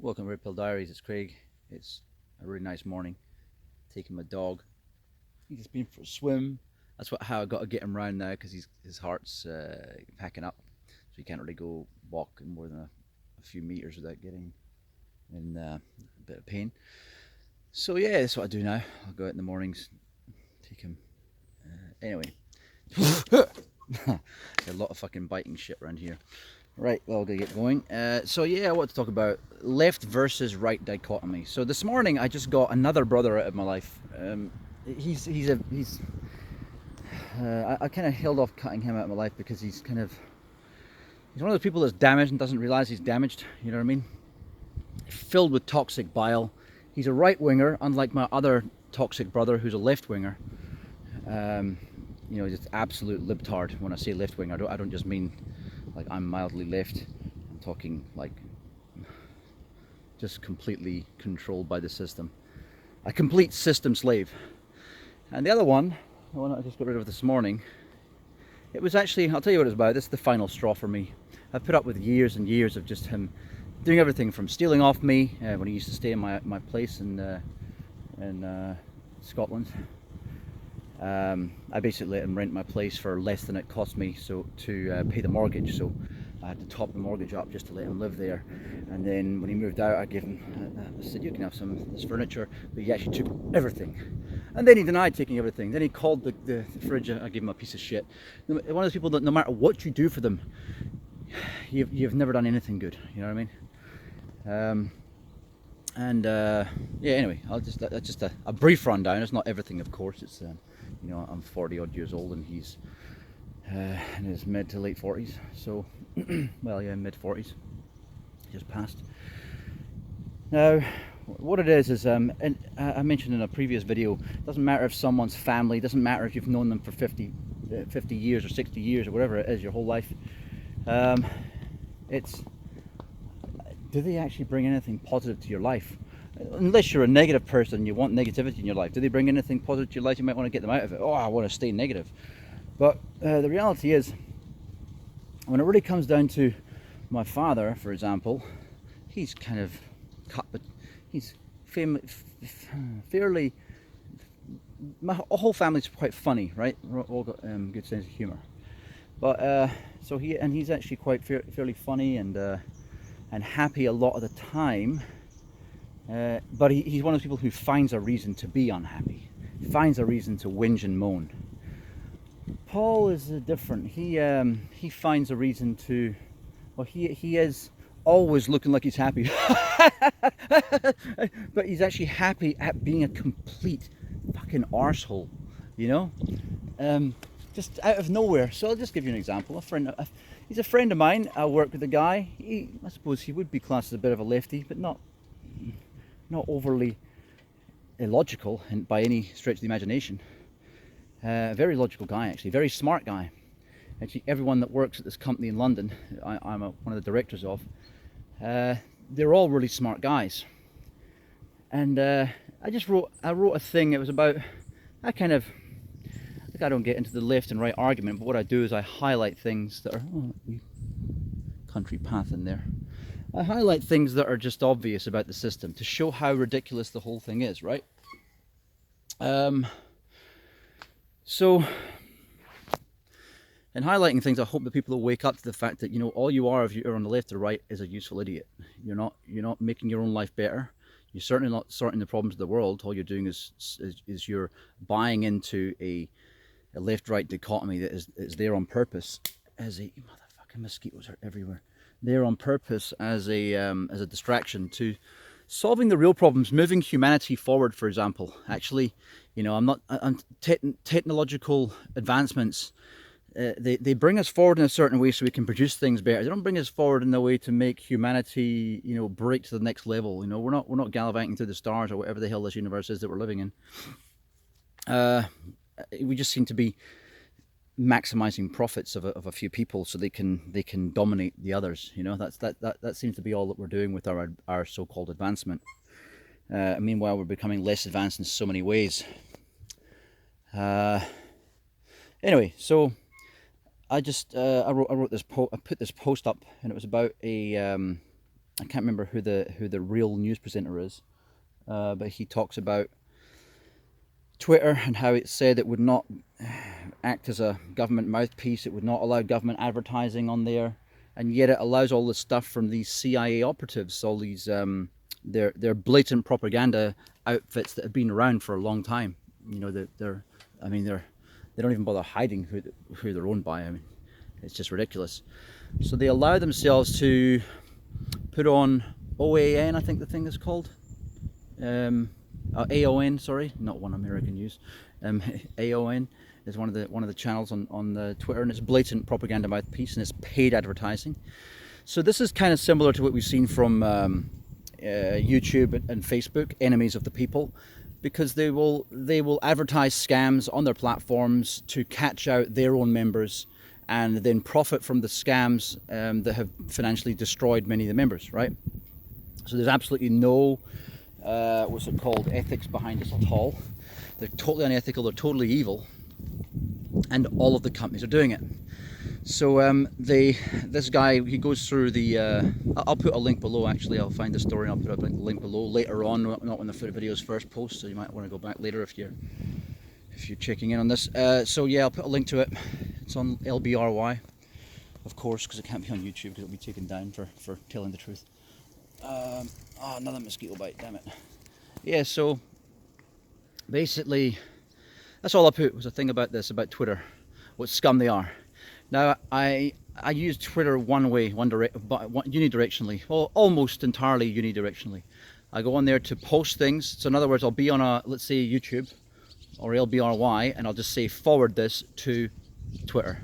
Welcome to Red Pill Diaries, it's Craig. It's a really nice morning. Taking my dog. He's just been for a swim. How I got to get him round now because his heart's packing up. So he can't really go walk more than a few meters without getting in a bit of pain. So yeah, that's what I do now. I'll go out in the mornings, take him. Anyway. A lot of fucking biting shit around here. Right, well, I'll get going. So yeah, I want to talk about left versus right dichotomy. So this morning I just got another brother out of my life. I kind of held off cutting him out of my life because he's one of those people that's damaged and doesn't realize he's damaged. You know what I mean? Filled with toxic bile. He's a right winger, unlike my other toxic brother who's a left winger. Just absolute libtard. When I say left wing, I don't just mean like I'm mildly left. I'm talking like just completely controlled by the system. A complete system slave. And the other one, the one I just got rid of this morning, it was actually, I'll tell you what it's about. This is the final straw for me. I've put up with years and years of just him doing everything from stealing off me when he used to stay in my place in Scotland. I basically let him rent my place for less than it cost me to pay the mortgage, so I had to top the mortgage up just to let him live there. And then when he moved out, I gave him, I said, you can have some of this furniture, but he actually took everything. And then he denied taking everything. Then he called the fridge, I gave him a piece of shit. One of those people that no matter what you do for them, you've never done anything good, you know what I mean? Yeah, anyway, that's just a brief rundown. It's not everything, of course. It's I'm 40 odd years old and he's in his mid to late 40s. So, well, yeah, mid 40s, just passed. Now, what it is, and I mentioned in a previous video, it doesn't matter if someone's family, it doesn't matter if you've known them for 50 years or 60 years or whatever it is, your whole life. It's, do they actually bring anything positive to your life? Unless you're a negative person and you want negativity in your life, do they bring anything positive to your life? You might want to get them out of it. Oh, I want to stay negative. But the reality is, when it really comes down to my father, for example, he's kind of cut, but he's fairly, my whole family's quite funny, right? We're all got good sense of humor. But he's actually quite fairly funny and happy a lot of the time. But he's one of those people who finds a reason to be unhappy, finds a reason to whinge and moan. Paul is different. He finds a reason to, well, he is always looking like he's happy, but he's actually happy at being a complete fucking arsehole, you know, just out of nowhere. So I'll just give you an example. He's a friend of mine. I work with a guy. I suppose he would be classed as a bit of a lefty, but not overly illogical by any stretch of the imagination. Very logical guy, actually, very smart guy. Actually, everyone that works at this company in London, I'm one of the directors of, they're all really smart guys. And I wrote a thing. It was about, I don't get into the left and right argument, but what I do is I highlight things that are, country path in there. I highlight things that are just obvious about the system to show how ridiculous the whole thing is, right? So, in highlighting things, I hope that people will wake up to the fact that, all you are if you're on the left or right is a useful idiot. You're not making your own life better. You're certainly not sorting the problems of the world. All you're doing is you're buying into a left-right dichotomy that is there on purpose as a motherfucking mosquitoes are everywhere. There on purpose as a distraction to solving the real problems, moving humanity forward. For example, actually, technological advancements. They bring us forward in a certain way so we can produce things better. They don't bring us forward in a way to make humanity, break to the next level. We're not gallivanting through the stars or whatever the hell this universe is that we're living in. We just seem to be maximizing profits of a few people so they can dominate the others. That seems to be all that we're doing with our so-called advancement. Meanwhile, we're becoming less advanced in so many ways. Anyway, so I wrote this I put this post up, and it was about a I can't remember who the real news presenter is, but he talks about Twitter and how it said it would not act as a government mouthpiece, it would not allow government advertising on there, and yet it allows all this stuff from these CIA operatives, all these they're blatant propaganda outfits that have been around for a long time. You know, they don't even bother hiding who they're owned by. I mean, it's just ridiculous. So they allow themselves to put on OAN, I think the thing is called. AON, sorry, not One American News. AON is one of the channels on the Twitter, and it's blatant propaganda mouthpiece, and it's paid advertising. So this is kind of similar to what we've seen from YouTube and Facebook, enemies of the people, because they will advertise scams on their platforms to catch out their own members, and then profit from the scams that have financially destroyed many of the members, right? So there's absolutely no what's it called, ethics behind this at all. They're totally unethical, they're totally evil, and all of the companies are doing it. So this guy, he goes through the I'll put a link below, actually. I'll find the story and I'll put a link below later on, not when the video is first posted, so you might want to go back later if you're checking in on this. So yeah, I'll put a link to it. It's on LBRY, of course, because it can't be on YouTube because it'll be taken down for telling the truth. Oh, another mosquito bite, damn it. Yeah, so basically that's all I put, was a thing about this, about Twitter, what scum they are. Now I use Twitter unidirectionally, well, almost entirely unidirectionally. I go on there to post things. So in other words, I'll be on let's say YouTube or LBRY, and I'll just say forward this to Twitter.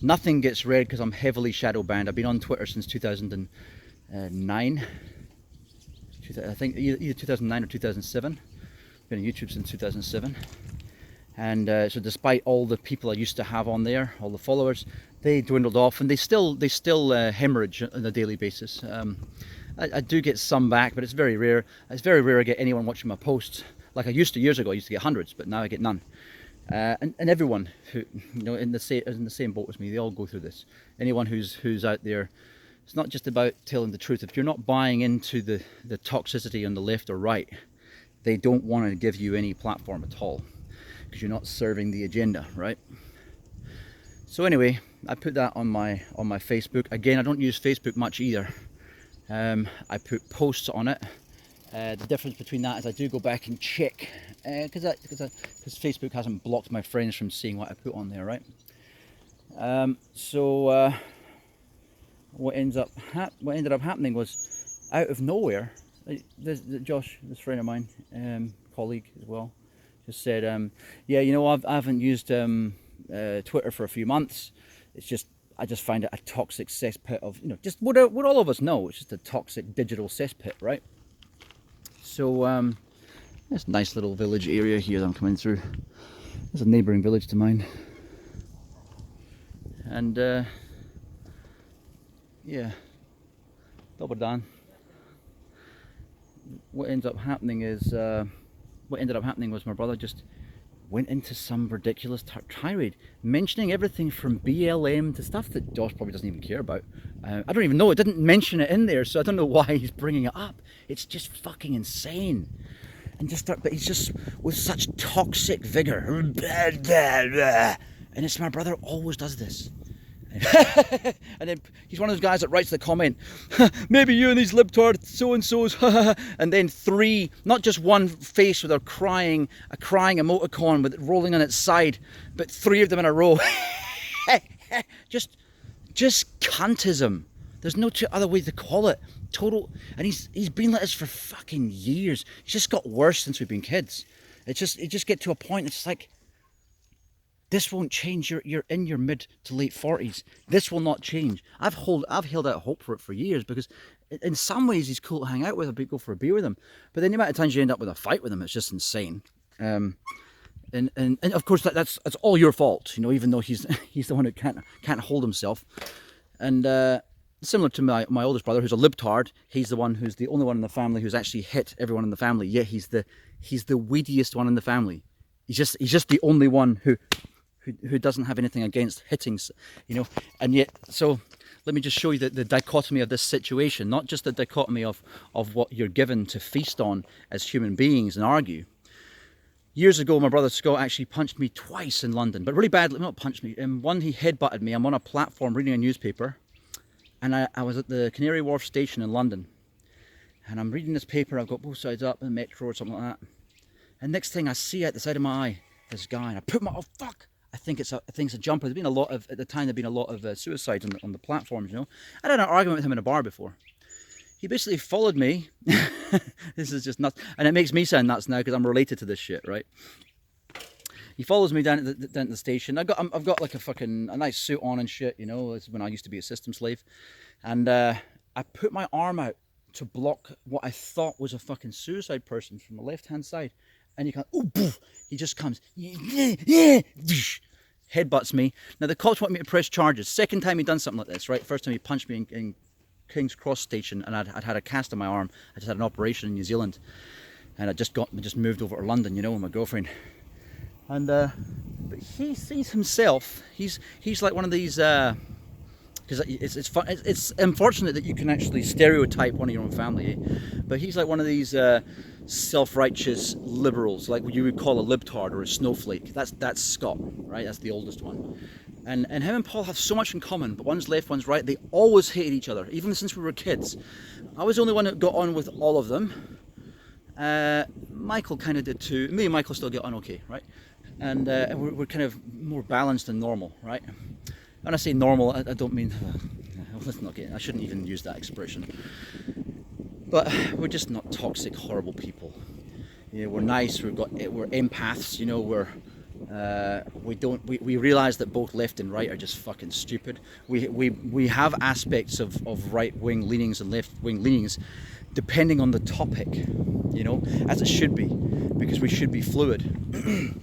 Nothing gets read because I'm heavily shadow banned. I've been on Twitter since 2009. I think either 2009 or 2007. Been on YouTube since 2007. And so despite all the people I used to have on there, all the followers, they dwindled off, and they still hemorrhage on a daily basis. I do get some back, but it's very rare. It's very rare I get anyone watching my posts. Like I used to years ago, I used to get hundreds, but now I get none. And everyone who, you know, in the same boat as me, they all go through this. Anyone who's out there, it's not just about telling the truth. If you're not buying into the toxicity on the left or right, they don't want to give you any platform at all, because you're not serving the agenda, right? So anyway, I put that on my Facebook. Again, I don't use Facebook much either. I put posts on it. The difference between that is I do go back and check, because Facebook hasn't blocked my friends from seeing what I put on there, right? What ended up happening was, out of nowhere, Josh, this friend of mine, colleague as well, just said, yeah, you know, I haven't used Twitter for a few months. I just find it a toxic cesspit of, you know, just what all of us know. It's just a toxic digital cesspit, right? So this nice little village area here that I'm coming through. There's a neighbouring village to mine, and yeah, Doberdan. What ended up happening was my brother just went into some ridiculous tirade, mentioning everything from BLM to stuff that Josh probably doesn't even care about. I don't even know, it didn't mention it in there, so I don't know why he's bringing it up. It's just fucking insane. But he's just with such toxic vigor. And it's, my brother always does this. And then he's one of those guys that writes the comment, maybe you and these libtard so-and-sos, and then three, not just one face with a crying emoticon with it rolling on its side, but three of them in a row. just cuntism. There's no other way to call it. Total. And he's been like this for fucking years. It's just got worse since we've been kids. It just get to a point, it's like, this won't change. You're in your mid to late 40s. This will not change. I've held out hope for it for years, because in some ways he's cool to hang out with, or go for a beer with him. But then the amount of times you end up with a fight with him, it's just insane. And of course that's all your fault, you know. Even though he's the one who can't hold himself. And similar to my oldest brother, who's a libtard, he's the only one in the family who's actually hit everyone in the family. Yeah, he's the weediest one in the family. He's just the only one who doesn't have anything against hitting, you know. And yet, so let me just show you the dichotomy of this situation, not just the dichotomy of what you're given to feast on as human beings and argue. Years ago, my brother Scott actually punched me twice in London, but really badly. Not punched me. One, he headbutted me. I'm on a platform reading a newspaper, and I was at the Canary Wharf station in London, and I'm reading this paper. I've got both sides up in the metro or something like that. And next thing I see at the side of my eye, this guy, and I put my, oh fuck! I think it's a jumper. There's been a lot of, at the time, there'd been a lot of suicides on the platforms, you know. I had an argument with him in a bar before. He basically followed me. This is just nuts. And it makes me sound nuts now because I'm related to this shit, right? He follows me down at the station. I've got like a nice suit on and shit, you know. It's when I used to be a system slave. And I put my arm out to block what I thought was a fucking suicide person from the left-hand side. And he comes, oh, poof, he just comes, headbutts me. Now the cops want me to press charges. Second time he done something like this, right? First time he punched me in King's Cross station, and I'd had a cast on my arm. I just had an operation in New Zealand, and I just moved over to London, you know, with my girlfriend. And but he sees himself. He's like one of these. Because it's unfortunate that you can actually stereotype one of your own family, eh? But he's like one of these self-righteous liberals, like what you would call a libtard or a snowflake. That's Scott, right? That's the oldest one. And him and Paul have so much in common, but one's left, one's right. They always hated each other, even since we were kids. I was the only one that got on with all of them. Michael kind of did too. Me and Michael still get on okay, right? And we're kind of more balanced than normal, right? When I say normal, I don't mean, let's not get, I shouldn't even use that expression. But we're just not toxic, horrible people. You know, we're nice, we're empaths, you know, we realize that both left and right are just fucking stupid. We have aspects of right-wing leanings and left-wing leanings depending on the topic, you know, as it should be, because we should be fluid.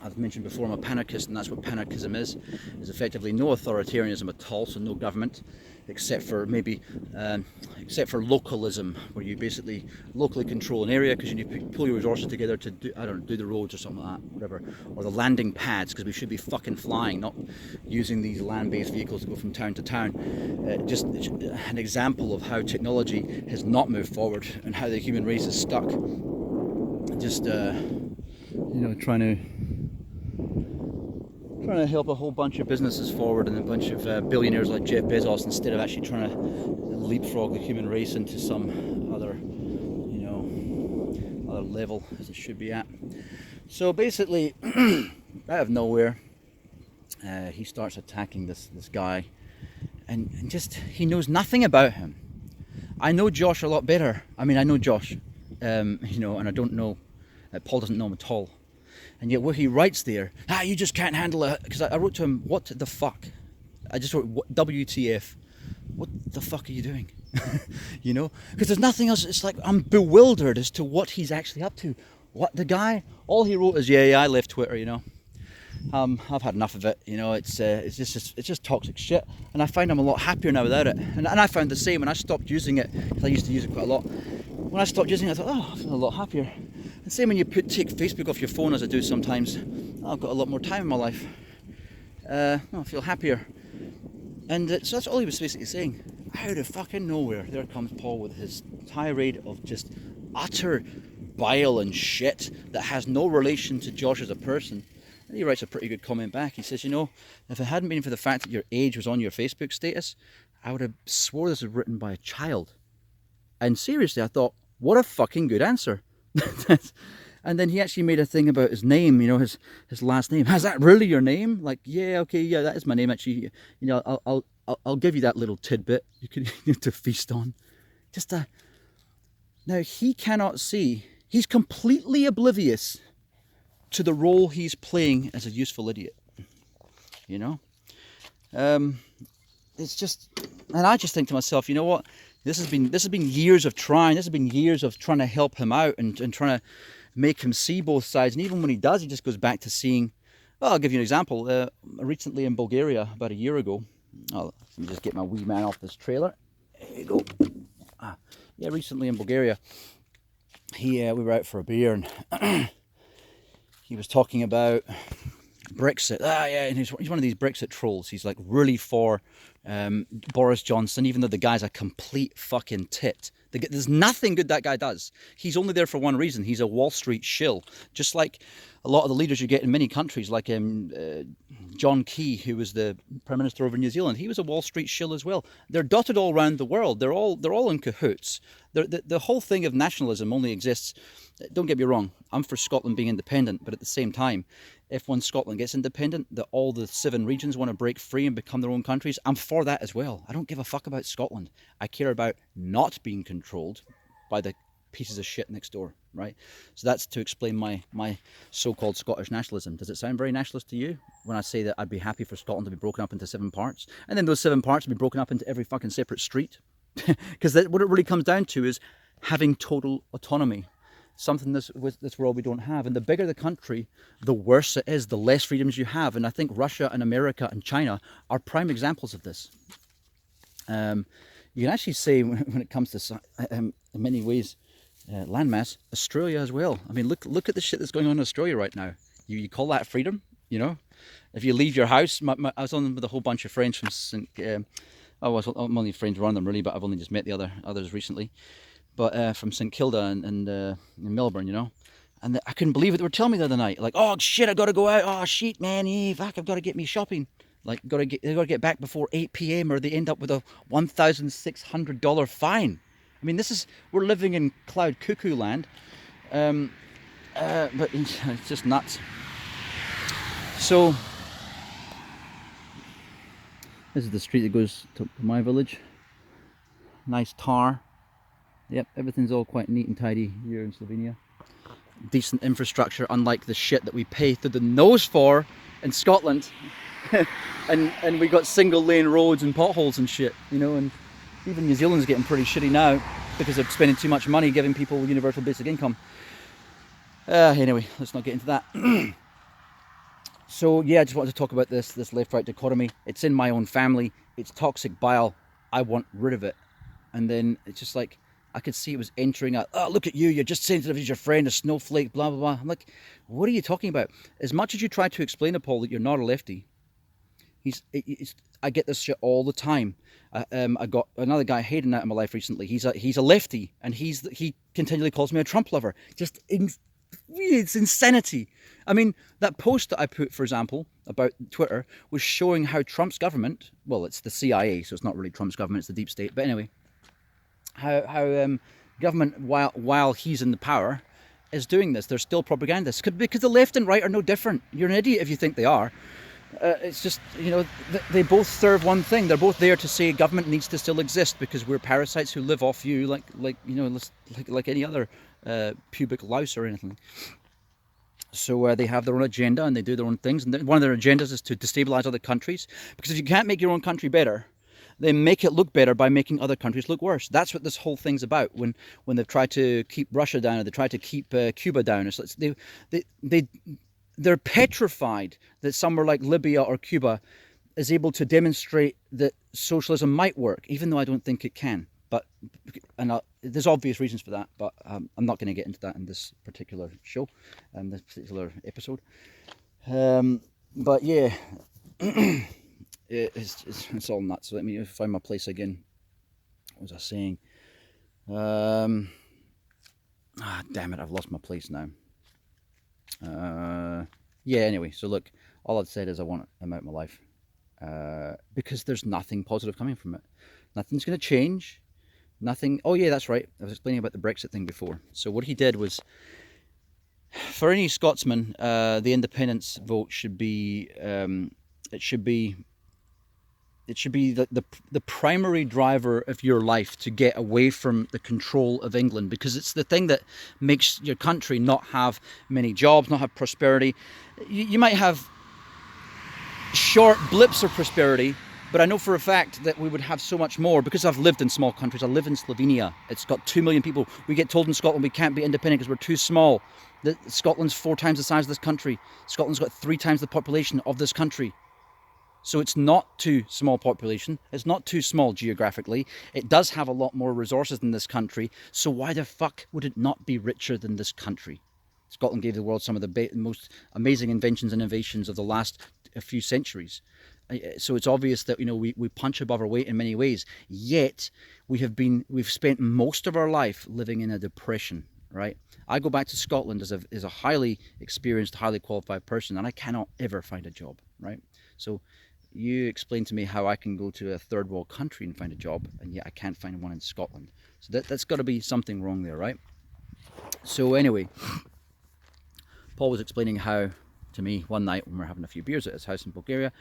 I've mentioned before, I'm a panarchist, and that's what panarchism is effectively no authoritarianism at all, so no government, except for maybe, except for localism, where you basically locally control an area because you need to pull your resources together to do, I don't know, do the roads or something like that, whatever, or the landing pads, because we should be fucking flying, not using these land-based vehicles to go from town to town. Just an example of how technology has not moved forward and how the human race is stuck. Just, you know, trying to help a whole bunch of businesses forward and a bunch of billionaires like Jeff Bezos, instead of actually trying to leapfrog the human race into some other, you know, other level as it should be at. So basically, out of nowhere, he starts attacking this guy, and just, he knows nothing about him. I know Josh a lot better. I mean, I know Josh, you know, and I don't know, Paul doesn't know him at all. And yet what he writes there, you just can't handle it, because I wrote to him, what the fuck? I just wrote, WTF? What the fuck are you doing? You know, because there's nothing else. It's like I'm bewildered as to what he's actually up to. What the guy, all he wrote is, yeah, I left Twitter, you know. I've had enough of it, you know. It's just toxic shit, and I find I'm a lot happier now without it. And I found the same when I stopped using it, because I used to use it quite a lot. When I stopped using it, I thought, oh, I feel a lot happier. And same when you take Facebook off your phone, as I do sometimes. I've got a lot more time in my life. I feel happier. And so that's all he was basically saying. Out of fucking nowhere, there comes Paul with his tirade of just utter bile and shit that has no relation to Josh as a person. And he writes a pretty good comment back. He says, you know, if it hadn't been for the fact that your age was on your Facebook status, I would have swore this was written by a child. And seriously, I thought, what a fucking good answer. And then he actually made a thing about his name, you know, his last name. Is that really your name? Like, yeah, okay, yeah, that is my name actually. You know, I'll give you that little tidbit you could to feast on. Now he cannot see. He's completely oblivious to the role he's playing as a useful idiot. You know, it's just, and I just think to myself, you know what? This has been years of trying. This has been years of trying to help him out and trying to make him see both sides. And even when he does, he just goes back to seeing. Well, I'll give you an example. Recently in Bulgaria, about a year ago. Let me just get my wee man off this trailer. There you go. Yeah, recently in Bulgaria, we were out for a beer, and he was talking about Brexit, yeah, and he's one of these Brexit trolls. He's like really for Boris Johnson, even though the guy's a complete fucking tit. There's nothing good that guy does. He's only there for one reason. He's a Wall Street shill, just like a lot of the leaders you get in many countries, like John Key, who was the Prime Minister over New Zealand. He was a Wall Street shill as well. They're dotted all around the world. They're all in cahoots. The whole thing of nationalism only exists. Don't get me wrong, I'm for Scotland being independent, but at the same time, if once Scotland gets independent, that all the 7 regions want to break free and become their own countries, I'm for that as well. I don't give a fuck about Scotland. I care about not being controlled by the pieces of shit next door, right? So that's to explain my so-called Scottish nationalism. Does it sound very nationalist to you when I say that I'd be happy for Scotland to be broken up into 7 parts, and then those 7 parts would be broken up into every fucking separate street? Because what it really comes down to is having total autonomy. Something this world we don't have. And the bigger the country, the worse it is, the less freedoms you have. And I think Russia and America and China are prime examples of this. You can actually say, when it comes to, in many ways, landmass, Australia as well. I mean, look at the shit that's going on in Australia right now. You call that freedom? You know, if you leave your house, I was on with a whole bunch of friends from I'm only friends with one of them really, but I've only just met the others recently. But from St Kilda and in Melbourne, you know, and I couldn't believe it. They were telling me the other night, like, oh shit, I got to go out. Oh shit, man, fuck, I've got to get me shopping. Like, they got to get back before 8 p.m. or they end up with a $1,600 fine. I mean, we're living in cloud cuckoo land, but it's just nuts. So this is the street that goes to my village. Nice tar. Yep, everything's all quite neat and tidy here in Slovenia. Decent infrastructure, unlike the shit that we pay through the nose for in Scotland. and we got single lane roads and potholes and shit, you know, and even New Zealand's getting pretty shitty now because of spending too much money giving people universal basic income. Anyway, let's not get into that. So yeah, I just wanted to talk about this left-right dichotomy. It's in my own family. It's toxic bile. I want rid of it. And then it's just like, I could see it was entering out. Oh, look at you. You're just sensitive as your friend, a snowflake, blah, blah, blah. I'm like, what are you talking about? As much as you try to explain to Paul that you're not a lefty, I get this shit all the time. I got another guy, Hayden, out in my life recently. He's a lefty, and he continually calls me a Trump lover. It's insanity. I mean, that post that I put, for example, about Twitter was showing how Trump's government, well, it's the CIA, so it's not really Trump's government, it's the deep state, but anyway, how government, while he's in the power, is doing this. They're still propagandists because the left and right are no different. You're an idiot if you think they are. It's just, you know, they both serve one thing. They're both there to say government needs to still exist because we're parasites who live off you like you know, like any other pubic louse or anything. So they have their own agenda and they do their own things. And one of their agendas is to destabilize other countries, because if you can't make your own country better, they make it look better by making other countries look worse. That's what this whole thing's about. When they've tried to keep Russia down, or they try to keep Cuba down, it's they're petrified that somewhere like Libya or Cuba is able to demonstrate that socialism might work, even though I don't think it can. But there's obvious reasons for that. But I'm not going to get into that in this particular show, this particular episode. But yeah. It's all nuts. So let me find my place again. What was I saying? Damn it, I've lost my place now. Yeah, anyway, so look, all I've said is I want him out of my life. Because there's nothing positive coming from it. Nothing's going to change. Nothing. Oh yeah, that's right. I was explaining about the Brexit thing before. So what he did was, for any Scotsman, the independence vote should be, it should be the primary driver of your life to get away from the control of England, because it's the thing that makes your country not have many jobs, not have prosperity. You might have short blips of prosperity, but I know for a fact that we would have so much more, because I've lived in small countries. I live in Slovenia. It's got 2 million people. We get told in Scotland we can't be independent because we're too small. Scotland's 4 times the size of this country. Scotland's got 3 times the population of this country. So it's not too small population. It's not too small geographically. It does have a lot more resources than this country. So why the fuck would it not be richer than this country? Scotland gave the world some of the most amazing inventions and innovations of the last few centuries. So it's obvious that we punch above our weight in many ways. Yet we've spent most of our life living in a depression, right? I go back to Scotland as a highly experienced, highly qualified person, and I cannot ever find a job, right? So you explain to me how I can go to a third world country and find a job, and yet I can't find one in Scotland. So that's got to be something wrong there, right? So anyway, Paul was explaining how, to me, one night when we were having a few beers at his house in Bulgaria,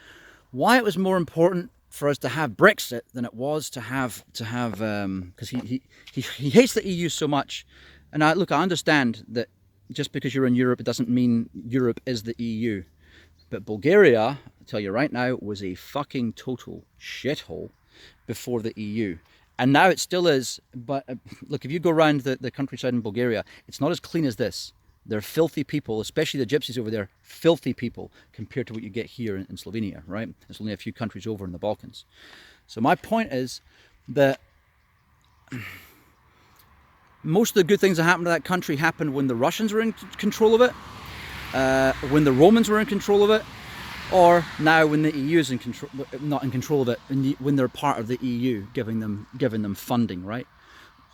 why it was more important for us to have Brexit than it was to have because he hates the EU so much. And I understand that just because you're in Europe, it doesn't mean Europe is the EU. But Bulgaria, I tell you right now, was a fucking total shithole before the EU. And now it still is. But look, if you go around the countryside in Bulgaria, it's not as clean as this. They're filthy people, especially the gypsies over there, filthy people compared to what you get here in Slovenia, right? There's only a few countries over in the Balkans. So my point is that most of the good things that happened to that country happened when the Russians were in control of it, when the Romans were in control of it, or now when the EU is not in control of it, when they're part of the EU, giving them funding, right?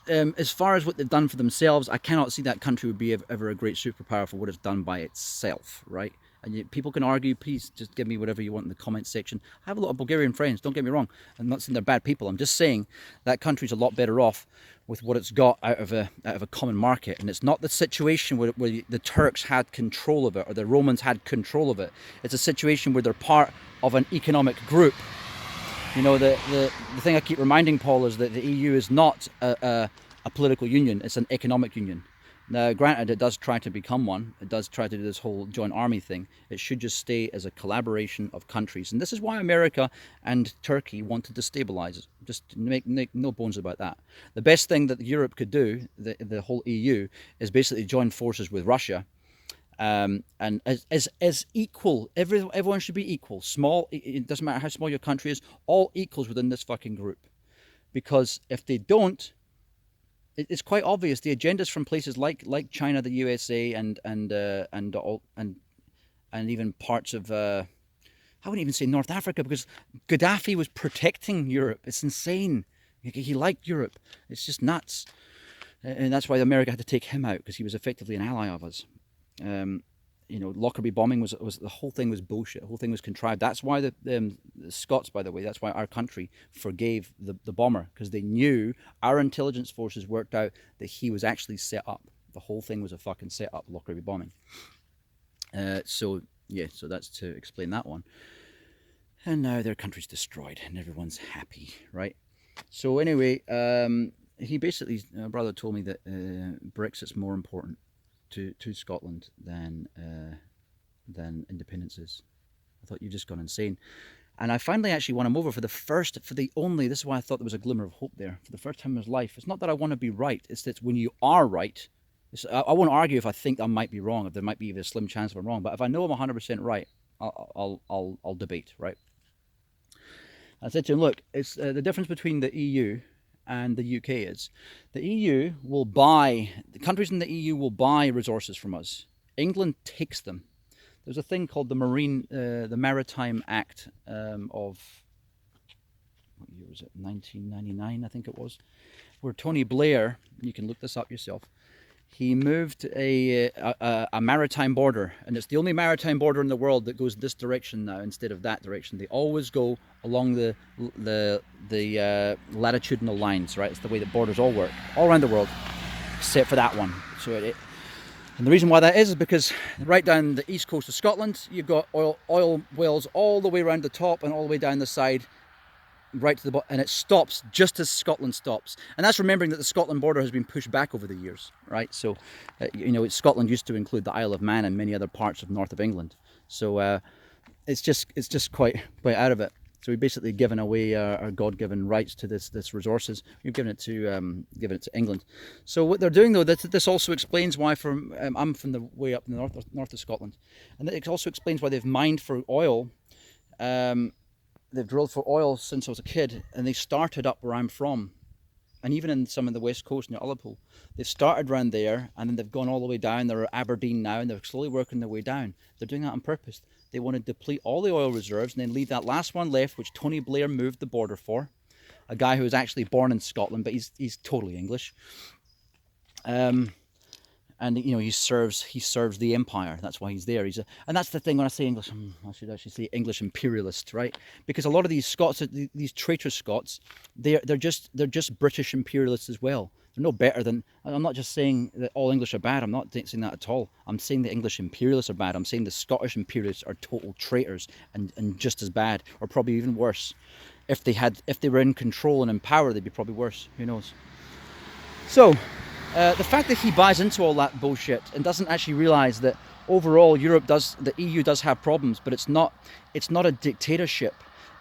As far as what they've done for themselves, I cannot see that country would be ever a great superpower for what it's done by itself, right? And people can argue, please just give me whatever you want in the comments section. I have a lot of Bulgarian friends, don't get me wrong. I'm not saying they're bad people. I'm just saying that country's a lot better off with what it's got out of a common market. And it's not the situation where the Turks had control of it or the Romans had control of it. It's a situation where they're part of an economic group. The thing I keep reminding Paul is that the EU is not a political union, it's an economic union. Now, granted, it does try to become one. It does try to do this whole joint army thing. It should just stay as a collaboration of countries. And this is why America and Turkey want to destabilize it. Just make no bones about that. The best thing that Europe could do, the whole EU, is basically join forces with Russia. And as equal, everyone should be equal. Small, it doesn't matter how small your country is, all equals within this fucking group. Because if they don't, it's quite obvious the agendas from places like China, the USA, and even parts of I wouldn't even say North Africa, because Gaddafi was protecting Europe. It's insane. He liked Europe. It's just nuts, and that's why America had to take him out, because he was effectively an ally of us. Lockerbie bombing was the whole thing was bullshit. The whole thing was contrived. That's why the Scots, by the way, that's why our country forgave the bomber, because they knew our intelligence forces worked out that he was actually set up. The whole thing was a fucking set up, Lockerbie bombing. So that's to explain that one. And now their country's destroyed and everyone's happy, right? So anyway, he basically, brother told me that Brexit's more important to Scotland than independence is. I thought you've just gone insane. And I finally actually won him over this is why I thought there was a glimmer of hope there. For the first time in his life, it's not that I want to be right, it's that when you are right, I won't argue if I think I might be wrong, if there might be even a slim chance of I'm wrong, but if I know I'm 100% right, I'll debate, right? I said to him, look, it's the difference between the EU and the UK is the countries in the EU will buy resources from us. England takes them. There's a thing called the Maritime Act of, what year was it? 1999, I think it was, where Tony Blair, you can look this up yourself, he moved a maritime border, and it's the only maritime border in the world that goes this direction now instead of that direction. They always go along the latitudinal lines, right? It's the way that borders all work, all around the world, except for that one. And the reason why that is because right down the east coast of Scotland, you've got oil wells all the way around the top and all the way down the side, right to the bottom, and it stops just as Scotland stops. And that's remembering that the Scotland border has been pushed back over the years, right? So, Scotland used to include the Isle of Man and many other parts of north of England. So it's just quite out of it. So we've basically given away our God-given rights to this resources. We've given it to England. So what they're doing though, this also explains why I'm from the way up in the north of Scotland, and it also explains why they've mined for oil. They've drilled for oil since I was a kid, and they started up where I'm from, and even in some of the west coast near Ullapool, they've started around there and then they've gone all the way down. They're at Aberdeen now and they're slowly working their way down. They're doing that on purpose. They want to deplete all the oil reserves and then leave that last one left, which Tony Blair moved the border for. A guy who was actually born in Scotland, but he's totally English. And he serves the empire. That's why he's there. And that's the thing when I say English. I should actually say English imperialist, right? Because a lot of these Scots, these traitor Scots, they're just British imperialists as well. They're no better than. I'm not just saying that all English are bad. I'm not saying that at all. I'm saying the English imperialists are bad. I'm saying the Scottish imperialists are total traitors and just as bad, or probably even worse. If they were in control and in power, they'd be probably worse. Who knows? So. The fact that he buys into all that bullshit and doesn't actually realise that overall the EU does have problems, but it's not a dictatorship.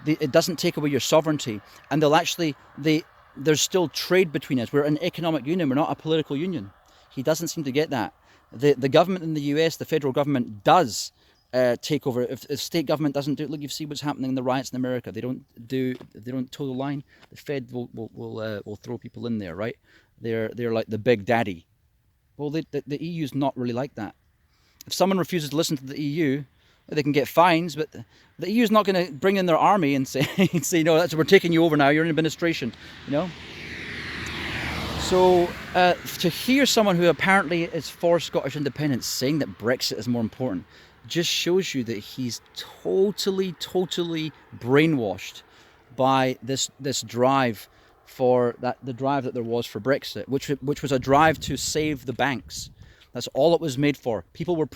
It doesn't take away your sovereignty, and there's still trade between us. We're an economic union. We're not a political union. He doesn't seem to get that. The government in the US, the federal government, does take over. If state government doesn't do it, look, you see what's happening in the riots in America. They don't toe the line. The Fed will throw people in there, right? They're like the big daddy. Well, the EU's not really like that. If someone refuses to listen to the EU, they can get fines, but the EU's not going to bring in their army and say, no, we're taking you over now. You're in administration, So to hear someone who apparently is for Scottish independence saying that Brexit is more important just shows you that he's totally brainwashed by this drive for the drive that there was for Brexit, which was a drive to save the banks. That's all it was made for. People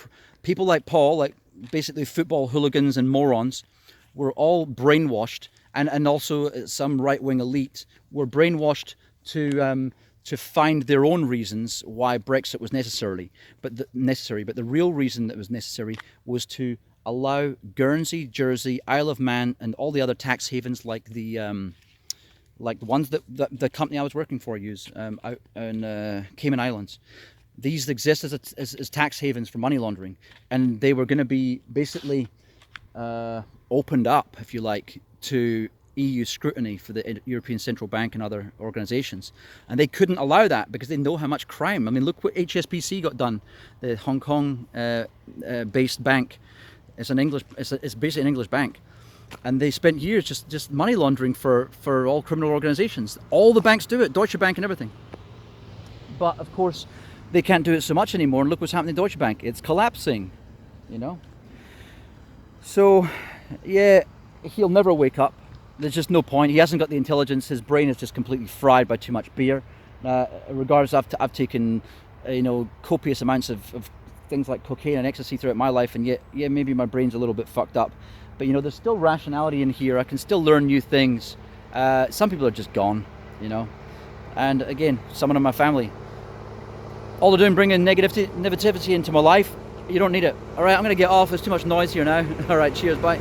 like Paul, like basically football hooligans and morons, were all brainwashed, and also some right-wing elite were brainwashed to find their own reasons why Brexit was necessary. But the real reason that it was necessary was to allow Guernsey, Jersey, Isle of Man, and all the other tax havens like the ones that the company I was working for use out in Cayman Islands. These exist as tax havens for money laundering, and they were going to be basically opened up, if you like, to EU scrutiny for the European Central Bank and other organisations, and they couldn't allow that because they know how much crime. I mean, look what HSBC got done. The Hong Kong based bank. It's basically an English bank. And they spent years just money laundering for all criminal organisations. All the banks do it, Deutsche Bank and everything. But of course, they can't do it so much anymore. And look what's happening to Deutsche Bank. It's collapsing, So, yeah, he'll never wake up. There's just no point. He hasn't got the intelligence. His brain is just completely fried by too much beer. Regardless, I've taken, copious amounts of things like cocaine and ecstasy throughout my life, and yet, maybe my brain's a little bit fucked up. But there's still rationality in here. I can still learn new things. Some people are just gone, And again, someone in my family, all they're doing bringing negativity into my life. You don't need it. All right, I'm going to get off. There's too much noise here now. All right, cheers, bye.